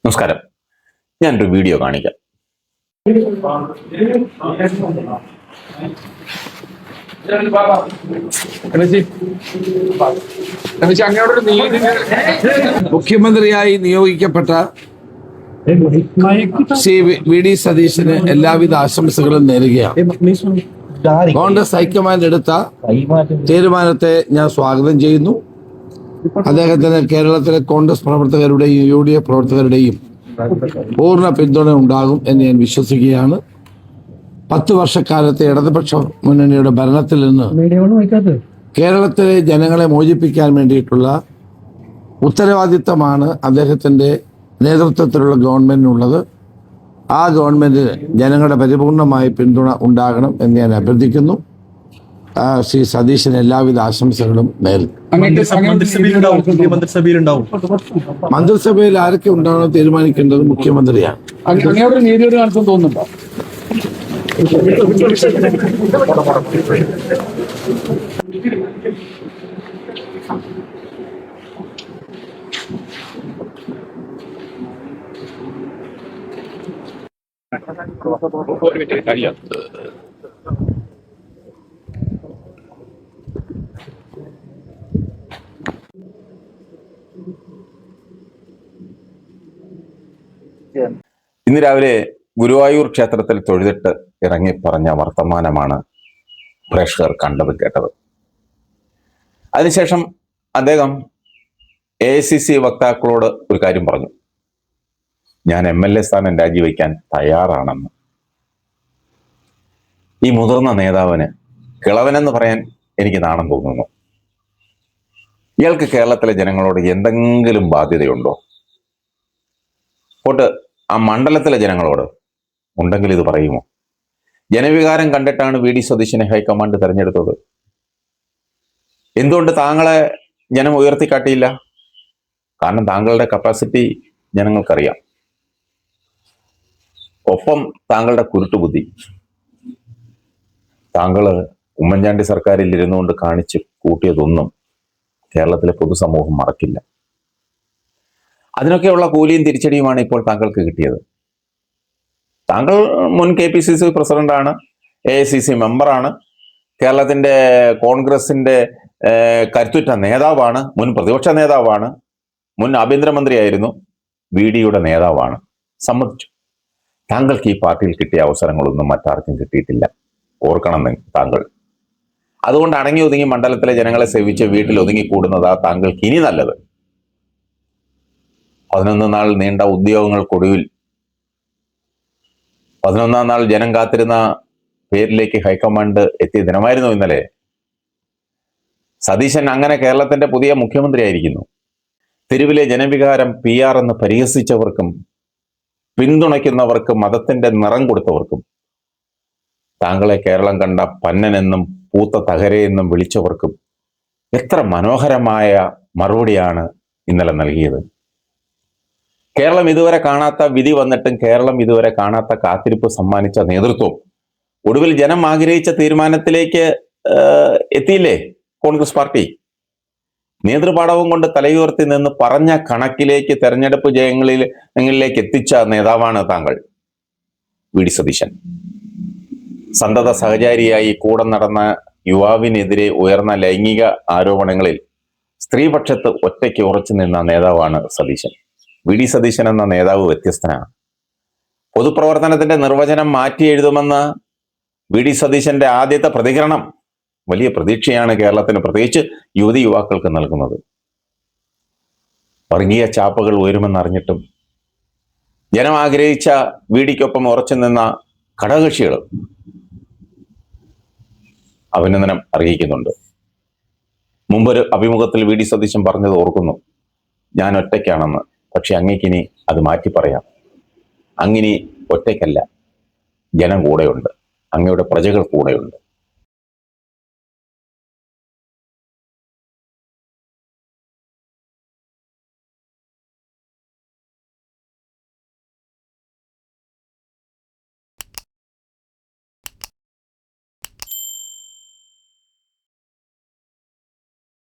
നമസ്കാരം. ഞാനൊരു വീഡിയോ കാണിക്കാം. മുഖ്യമന്ത്രിയായി നിയോഗിക്കപ്പെട്ട ശ്രീ വി ഡി സതീശന് എല്ലാവിധ ആശംസകളും നേരുകയാണ്. കോൺഗ്രസ് ഹൈക്കമാൻഡ് എടുത്ത തീരുമാനത്തെ ഞാൻ സ്വാഗതം ചെയ്യുന്നു. അദ്ദേഹത്തിന് കേരളത്തിലെ കോൺഗ്രസ് പ്രവർത്തകരുടെയും UDF പ്രവർത്തകരുടെയും പൂർണ്ണ പിന്തുണ ഉണ്ടാകും എന്ന് ഞാൻ വിശ്വസിക്കുകയാണ്. 10 വർഷക്കാലത്തെ ഇടതുപക്ഷ മുന്നണിയുടെ ഭരണത്തിൽ നിന്ന് കേരളത്തിലെ ജനങ്ങളെ മോചിപ്പിക്കാൻ വേണ്ടിയിട്ടുള്ള ഉത്തരവാദിത്തമാണ് അദ്ദേഹത്തിൻ്റെ നേതൃത്വത്തിലുള്ള ഗവൺമെന്റിനുള്ളത്. ആ ഗവൺമെന്റിന് ജനങ്ങളുടെ പരിപൂർണമായ പിന്തുണ ഉണ്ടാകണം എന്ന് ഞാൻ അഭ്യർത്ഥിക്കുന്നു. ശ്രീ സതീശന് എല്ലാവിധ ആശംസകളും നേരുന്നു. മന്ത്രിസഭയിൽ ആരൊക്കെ ഉണ്ടാകണം തീരുമാനിക്കേണ്ടത് മുഖ്യമന്ത്രിയാണ്. തോന്നുന്നുണ്ടോ? ഇന്ന് രാവിലെ ഗുരുവായൂർ ക്ഷേത്രത്തിൽ തൊഴുതിട്ട് ഇറങ്ങി പറഞ്ഞ വർത്തമാനമാണ് പ്രേക്ഷകർ കണ്ടത് കേട്ടത്. അതിനുശേഷം അദ്ദേഹം AICC വക്താക്കളോട് ഒരു കാര്യം പറഞ്ഞു. ഞാൻ MLA സ്ഥാനം രാജിവെക്കാൻ തയ്യാറാണെന്ന്. ഈ മുതിർന്ന നേതാവിന് കിളവനെന്ന് പറയാൻ എനിക്ക് നാണം തോന്നുന്നു. ഇയാൾക്ക് കേരളത്തിലെ ജനങ്ങളോട് എന്തെങ്കിലും ബാധ്യതയുണ്ടോ? പോട്ട് ആ മണ്ഡലത്തിലെ ജനങ്ങളോട് ഉണ്ടെങ്കിൽ ഇത് പറയുമോ? ജനവികാരം കണ്ടിട്ടാണ് വി ഡി സതീശനെ ഹൈക്കമാൻഡ് തെരഞ്ഞെടുത്തത്. എന്തുകൊണ്ട് താങ്കളെ ജനം ഉയർത്തിക്കാട്ടിയില്ല? കാരണം താങ്കളുടെ കപ്പാസിറ്റി ജനങ്ങൾക്കറിയാം. ഒപ്പം താങ്കളുടെ കുരുട്ടുബുദ്ധി. താങ്കൾ ഉമ്മൻചാണ്ടി സർക്കാരിൽ ഇരുന്നുകൊണ്ട് കാണിച്ച് കൂട്ടിയതൊന്നും കേരളത്തിലെ പൊതുസമൂഹം മറക്കില്ല. അതിനൊക്കെയുള്ള കൂലിയും തിരിച്ചടിയുമാണ് ഇപ്പോൾ താങ്കൾക്ക് കിട്ടിയത്. താങ്കൾ മുൻ KPCC പ്രസിഡന്റാണ്, AICC മെമ്പറാണ്, കേരളത്തിന്റെ കോൺഗ്രസിന്റെ കരുത്തുറ്റ നേതാവാണ്, മുൻ പ്രതിപക്ഷ നേതാവാണ്, മുൻ ആഭ്യന്തരമന്ത്രിയായിരുന്നു, VDയുടെ നേതാവാണ്. സമ്മതിച്ചു. താങ്കൾക്ക് ഈ പാർട്ടിയിൽ കിട്ടിയ അവസരങ്ങളൊന്നും മറ്റാർക്കും കിട്ടിയിട്ടില്ല. ഓർക്കണം താങ്കൾ. അതുകൊണ്ട് അടങ്ങി ഒതുങ്ങി മണ്ഡലത്തിലെ ജനങ്ങളെ സേവിച്ച് വീട്ടിൽ ഒതുങ്ങിക്കൂടുന്നതാ താങ്കൾക്ക് ഇനി നല്ലത്. 11 നാൾ നീണ്ട ഉദ്യോഗങ്ങൾക്കൊടുവിൽ 11ാം നാൾ ജനം കാത്തിരുന്ന പേരിലേക്ക് ഹൈക്കമാൻഡ് എത്തിയ ദിനമായിരുന്നു ഇന്നലെ. സതീശൻ അങ്ങനെ കേരളത്തിന്റെ പുതിയ മുഖ്യമന്ത്രി ആയിരിക്കുന്നു. തെരുവിലെ ജനവികാരം PR എന്ന് പരിഹസിച്ചവർക്കും പിന്തുണയ്ക്കുന്നവർക്കും മതത്തിന്റെ നിറം കൊടുത്തവർക്കും താങ്കളെ കേരളം കണ്ട പന്നനെന്നും പൂത്ത തകരയെന്നും വിളിച്ചവർക്കും എത്ര മനോഹരമായ മറുപടിയാണ് ഇന്നലെ നൽകിയത്. കേരളം ഇതുവരെ കാണാത്ത വിധി വന്നിട്ടും കേരളം ഇതുവരെ കാണാത്ത കാത്തിരിപ്പ് സമ്മാനിച്ച നേതൃത്വം ഒടുവിൽ ജനം ആഗ്രഹിച്ച തീരുമാനത്തിലേക്ക് എത്തിയില്ലേ കോൺഗ്രസ് പാർട്ടി? നേതൃപാടവം കൊണ്ട് തലയുയർത്തി നിന്ന് പറഞ്ഞ കണക്കിലേക്ക് തെരഞ്ഞെടുപ്പ് ജയങ്ങളിലേക്ക് എത്തിച്ച നേതാവാണ് താങ്കൾ, വി ഡി സതീശൻ. സന്തത സഹചാരിയായി കൂടെ നടന്ന യുവാവിനെതിരെ ഉയർന്ന ലൈംഗിക ആരോപണങ്ങളിൽ സ്ത്രീപക്ഷത്ത് ഒറ്റയ്ക്ക് ഉറച്ചു നിന്ന നേതാവാണ് സതീശൻ. വി ഡി സതീശൻ എന്ന നേതാവ് വ്യത്യസ്തനാണ്. പൊതുപ്രവർത്തനത്തിന്റെ നിർവചനം മാറ്റി എഴുതുമെന്ന് വി ഡി സതീശന്റെ ആദ്യത്തെ പ്രതികരണം വലിയ പ്രതീക്ഷയാണ് കേരളത്തിന്, പ്രത്യേകിച്ച് യുവതി യുവാക്കൾക്ക് നൽകുന്നത്. വർഗീയ ചാപ്പകൾ ഉയരുമെന്നറിഞ്ഞിട്ടും ജനം ആഗ്രഹിച്ച വി ഡിക്കൊപ്പം ഉറച്ചു നിന്ന ഘടകകക്ഷികൾ അഭിനന്ദനം അറിയിക്കുന്നുണ്ട്. മുമ്പൊരു അഭിമുഖത്തിൽ വി ഡി സതീശൻ പറഞ്ഞത് ഓർക്കുന്നു. ഞാൻ ഒറ്റയ്ക്കാണെന്ന്. പക്ഷെ അങ്ങേക്കിനി അത് മാറ്റി പറയാം. അങ്ങിനി ഒറ്റയ്ക്കല്ല, ജനം കൂടെയുണ്ട്, അങ്ങയുടെ പ്രജകൾ കൂടെയുണ്ട്.